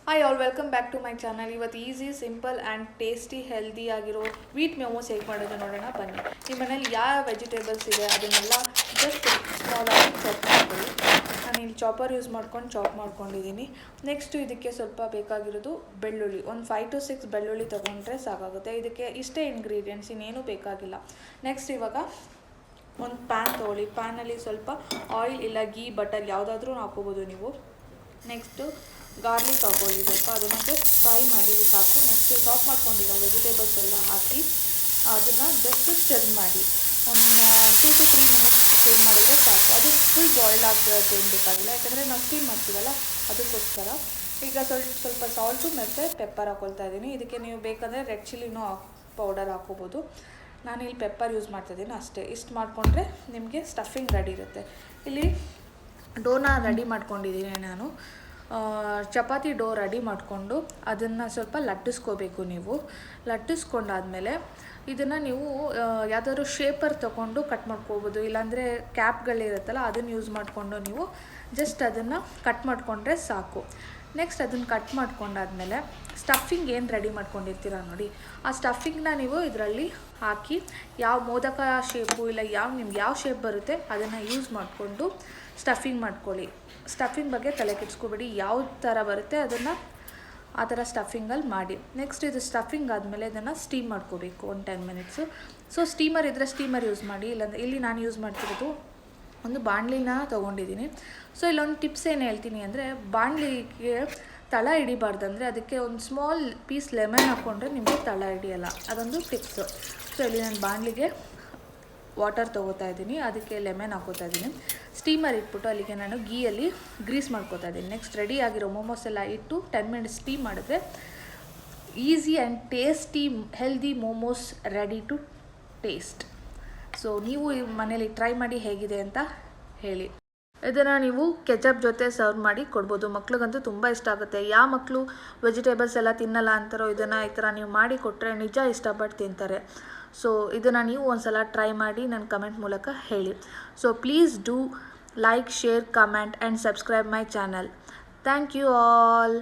Hi all welcome back to my channel. ಇವತ್ತು easy simple and tasty healthy ಆಗಿರೋ wheat momos ಹೇಗೆ ಮಾಡೋದು ನೋಡೋಣ ಬನ್ನಿ. ನಿಮ್ಮ ಮನೇಲಿ ಯಾವ ವೆಜಿಟೇಬಲ್ಸ್ ಇದೆ ಅದನ್ನೆಲ್ಲ ಜಸ್ಟ್ ಸ್ಮಾಲಾಗಿ ಚಾಪ್ ಮಾಡ್ಕೊಳ್ಳಿ. ನಾನು ಇಲ್ಲಿ ಚಾಪರ್ ಯೂಸ್ ಮಾಡ್ಕೊಂಡು ಚಾಪ್ ಮಾಡ್ಕೊಂಡಿದ್ದೀನಿ. ನೆಕ್ಸ್ಟು ಇದಕ್ಕೆ ಸ್ವಲ್ಪ ಬೇಕಾಗಿರೋದು ಬೆಳ್ಳುಳ್ಳಿ, ಒಂದು 5 to 6 ಬೆಳ್ಳುಳ್ಳಿ ತೊಗೊಂಡ್ರೆ ಸಾಕಾಗುತ್ತೆ. ಇದಕ್ಕೆ ಇಷ್ಟೇ ಇಂಗ್ರೀಡಿಯೆಂಟ್ಸ್, ಇನ್ನೇನು ಬೇಕಾಗಿಲ್ಲ. ನೆಕ್ಸ್ಟ್ ಇವಾಗ ಒಂದು ಪ್ಯಾನ್ ತೊಗೊಳ್ಳಿ. ಪ್ಯಾನಲ್ಲಿ ಸ್ವಲ್ಪ ಆಯಿಲ್ ಇಲ್ಲ ಗೀ ಬಟರ್ ಯಾವುದಾದ್ರೂ ಹಾಕೋಬೋದು ನೀವು. ನೆಕ್ಸ್ಟು ಗಾರ್ಲಿಕ್ ಹಾಕೊಳ್ಳಿ, ಸ್ವಲ್ಪ ಅದನ್ನು ಜಸ್ಟ್ ಫ್ರೈ ಮಾಡಿ ಸಾಕು. ನೆಕ್ಸ್ಟ್ ಚಾಪ್ ಮಾಡ್ಕೊಂಡಿರೋ ವೆಜಿಟೇಬಲ್ಸ್ ಎಲ್ಲ ಹಾಕಿ ಅದನ್ನು ಜಸ್ಟ್ ಸ್ಟರ್ ಮಾಡಿ ಒಂದು 2 to 3 minutes ಸ್ಟೀಮ್ ಮಾಡಿದರೆ ಸಾಕು. ಅದು ಫುಲ್ ಬಾಯ್ಲ್ ಆಗಿರೋದು ಏನು ಬೇಕಾಗಿಲ್ಲ, ಯಾಕಂದರೆ ನಾವು ಸ್ಟೀಮ್ ಮಾಡ್ತೀವಲ್ಲ ಅದಕ್ಕೋಸ್ಕರ. ಈಗ ಸ್ವಲ್ಪ ಸಾಲ್ಟು ಮತ್ತು ಪೆಪ್ಪರ್ ಹಾಕ್ಕೊಳ್ತಾ ಇದ್ದೀನಿ. ಇದಕ್ಕೆ ನೀವು ಬೇಕಂದರೆ ರೆಡ್ ಚಿಲ್ಲಿನೂ ಪೌಡರ್ ಹಾಕೋಬೋದು. ನಾನು ಇಲ್ಲಿ ಪೆಪ್ಪರ್ ಯೂಸ್ ಮಾಡ್ತಾಯಿದ್ದೀನಿ ಅಷ್ಟೇ. ಇಷ್ಟು ಮಾಡಿಕೊಂಡ್ರೆ ನಿಮಗೆ ಸ್ಟಫಿಂಗ್ ರೆಡಿ ಇರುತ್ತೆ. ಇಲ್ಲಿ ಡೋನ ರೆಡಿ ಮಾಡ್ಕೊಂಡಿದ್ದೀನಿ ನಾನು. ಚಪಾತಿ ಡೋ ರೆಡಿ ಮಾಡಿಕೊಂಡು ಅದನ್ನು ಸ್ವಲ್ಪ ಲಟ್ಟಿಸ್ಕೋಬೇಕು. ನೀವು ಲಟ್ಟಿಸ್ಕೊಂಡಾದಮೇಲೆ ಇದನ್ನು ನೀವು ಯಾವುದಾದ್ರು ಶೇಪರ್ ತೊಗೊಂಡು ಕಟ್ ಮಾಡ್ಕೋಬೋದು, ಇಲ್ಲಾಂದರೆ ಕ್ಯಾಪ್ಗಳಿರುತ್ತಲ್ಲ ಅದನ್ನು ಯೂಸ್ ಮಾಡಿಕೊಂಡು ನೀವು ಜಸ್ಟ್ ಅದನ್ನು ಕಟ್ ಮಾಡಿಕೊಂಡ್ರೆ ಸಾಕು. ನೆಕ್ಸ್ಟ್ ಅದನ್ನು ಕಟ್ ಮಾಡ್ಕೊಂಡಾದಮೇಲೆ ಸ್ಟಫಿಂಗ್ ಏನು ರೆಡಿ ಮಾಡ್ಕೊಂಡಿರ್ತೀರ ನೋಡಿ, ಆ ಸ್ಟಫಿಂಗ್ನ ನೀವು ಇದರಲ್ಲಿ ಹಾಕಿ ಯಾವ ಮೋದಕ ಶೇಪು ಇಲ್ಲ ನಿಮ್ಗೆ ಯಾವ ಶೇಪ್ ಬರುತ್ತೆ ಅದನ್ನು ಯೂಸ್ ಮಾಡಿಕೊಂಡು ಸ್ಟಫಿಂಗ್ ಮಾಡ್ಕೊಳ್ಳಿ. ಸ್ಟಫಿಂಗ್ ಬಗ್ಗೆ ತಲೆ ಕೆಡಿಸ್ಕೋಬೇಡಿ, ಯಾವ ಥರ ಬರುತ್ತೆ ಅದನ್ನು ಆ ಥರ ಸ್ಟಫಿಂಗಲ್ಲಿ ಮಾಡಿ. ನೆಕ್ಸ್ಟ್ ಇದು ಸ್ಟಫಿಂಗ್ ಆದಮೇಲೆ ಇದನ್ನು ಸ್ಟೀಮ್ ಮಾಡ್ಕೋಬೇಕು ಒಂದು 10 minutes. ಸೊ ಸ್ಟೀಮರ್ ಇದ್ದರೆ ಸ್ಟೀಮರ್ ಯೂಸ್ ಮಾಡಿ, ಇಲ್ಲಾಂದರೆ ಇಲ್ಲಿ ನಾನು ಯೂಸ್ ಮಾಡ್ತಿರೋದು ಒಂದು ಬಾಣಲಿನ ತೊಗೊಂಡಿದ್ದೀನಿ. ಸೊ ಇಲ್ಲೊಂದು ಟಿಪ್ಸ್ ಏನು ಹೇಳ್ತೀನಿ ಅಂದರೆ, ಬಾಣಲಿಗೆ ತಳ ಹಿಡಿಬಾರ್ದಂದರೆ ಅದಕ್ಕೆ ಒಂದು ಸ್ಮಾಲ್ ಪೀಸ್ ಲೆಮನ್ ಹಾಕ್ಕೊಂಡ್ರೆ ನಿಮಗೆ ತಳ ಹಿಡಿಯಲ್ಲ, ಅದೊಂದು ಟಿಪ್ಸು. ಸೊ ಇಲ್ಲಿ ನಾನು ಬಾಣಲಿಗೆ ವಾಟರ್ ತೊಗೋತಾ ಇದ್ದೀನಿ, ಅದಕ್ಕೆ ಲೆಮನ್ ಹಾಕೋತಾ ಇದ್ದೀನಿ. ಸ್ಟೀಮರ್ ಇಟ್ಬಿಟ್ಟು ಅಲ್ಲಿಗೆ ನಾನು ಗೀಯಲ್ಲಿ ಗ್ರೀಸ್ ಮಾಡ್ಕೋತಾ ಇದ್ದೀನಿ. ನೆಕ್ಸ್ಟ್ ರೆಡಿ ಆಗಿರೋ ಮೋಮೋಸ್ ಎಲ್ಲ ಇಟ್ಟು 10 minutes ಸ್ಟೀಮ್ ಮಾಡಿದ್ರೆ easy and tasty healthy momos ready to taste. So ನೀವು ಮನೇಲಿ ಟ್ರೈ ಮಾಡಿ ಹೇಗಿದೆ ಅಂತ ಹೇಳಿ. ಇದನ್ನು ನೀವು ಕೆಚಪ್ ಜೊತೆ ಸರ್ವ್ ಮಾಡಿ ಕೊಡ್ಬೋದು. ಮಕ್ಳಿಗಂತೂ ತುಂಬ ಇಷ್ಟ ಆಗುತ್ತೆ. ಯಾವ ಮಕ್ಕಳು ವೆಜಿಟೇಬಲ್ಸ್ ಎಲ್ಲ ತಿನ್ನಲ್ಲ ಅಂತಾರೋ ಇದನ್ನು ಈ ಥರ ನೀವು ಮಾಡಿ ಕೊಟ್ಟರೆ ನಿಜ ಇಷ್ಟಪಟ್ಟು ತಿಂತಾರೆ. ಸೊ ಇದನ್ನು ನೀವು ಒಂದು ಸಲ ಟ್ರೈ ಮಾಡಿ ನನ್ನ ಕಮೆಂಟ್ ಮೂಲಕ ಹೇಳಿ. So please do like, share, comment and subscribe my channel. Thank you all.